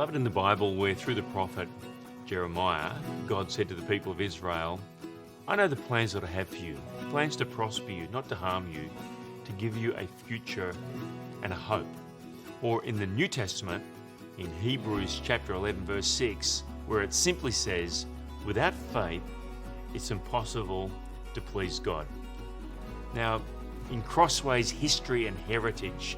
Beloved, in the Bible, where through the prophet Jeremiah, God said to the people of Israel, I know the plans that I have for you, plans to prosper you, not to harm you, to give you a future and a hope. Or in the New Testament, in Hebrews chapter 11, verse 6, where it simply says, without faith, it's impossible to please God. Now, in Crossway's history and heritage,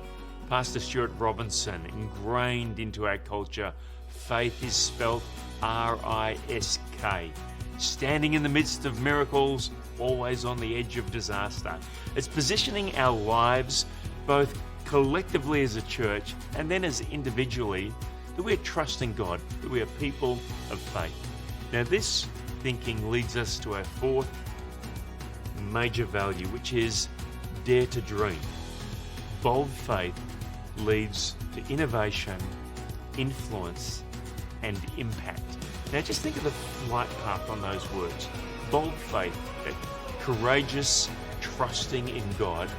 Pastor Stuart Robinson ingrained into our culture, faith is spelt R-I-S-K, standing in the midst of miracles, always on the edge of disaster. It's positioning our lives, both collectively as a church and then as individually, that we're trusting God, that we are people of faith. Now, this thinking leads us to our fourth major value, which is dare to dream. Bold faith leads to innovation, influence, and impact. Now just think of the flight path on those words. Bold faith, that courageous trusting in God,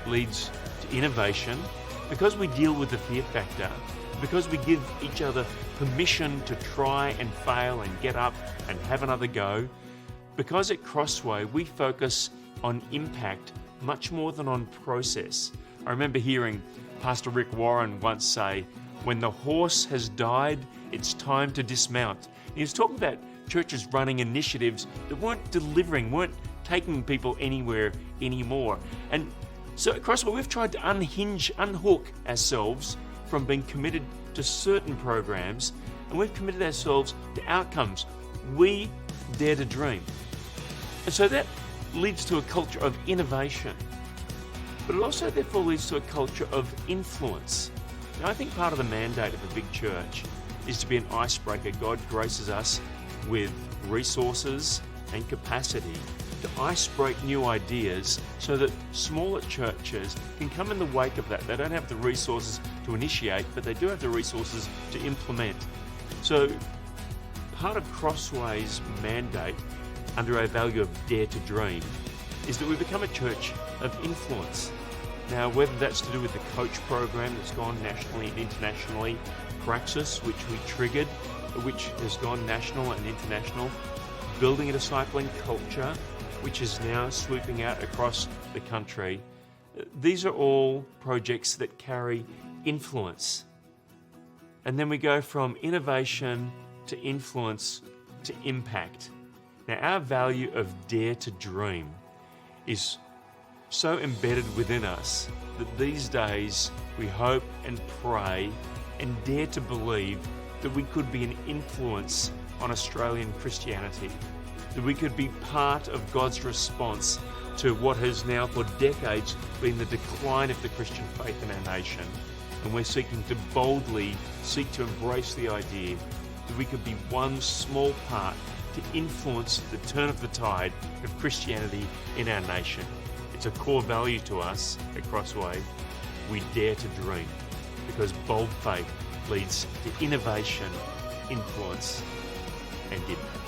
leads to innovation because we deal with the fear factor, because we give each other permission to try and fail and get up and have another go. Because at Crossway we focus on impact much more than on process. I remember hearing Pastor Rick Warren once say, when the horse has died, it's time to dismount. And he was talking about churches running initiatives that weren't delivering, weren't taking people anywhere anymore. And so at Crossway, we've tried to unhook ourselves from being committed to certain programs, and we've committed ourselves to outcomes. We dare to dream. And so that leads to a culture of innovation, but it also therefore leads to a culture of influence. Now, I think part of the mandate of a big church is to be an icebreaker. God graces us with resources and capacity to icebreak new ideas so that smaller churches can come in the wake of that. They don't have the resources to initiate, but they do have the resources to implement. So part of Crossway's mandate under our value of dare to dream is that we become a church of influence. Now, whether that's to do with the coach program that's gone nationally and internationally, Praxis, which we triggered, which has gone national and international, building a discipling culture, which is now swooping out across the country. These are all projects that carry influence. And then we go from innovation to influence to impact. Now, our value of dare to dream is so embedded within us that these days we hope and pray and dare to believe that we could be an influence on Australian Christianity, that we could be part of God's response to what has now for decades been the decline of the Christian faith in our nation. And we're seeking to boldly seek to embrace the idea that we could be one small part to influence the turn of the tide of Christianity in our nation. It's a core value to us at Crossway. We dare to dream because bold faith leads to innovation, influence, and impact.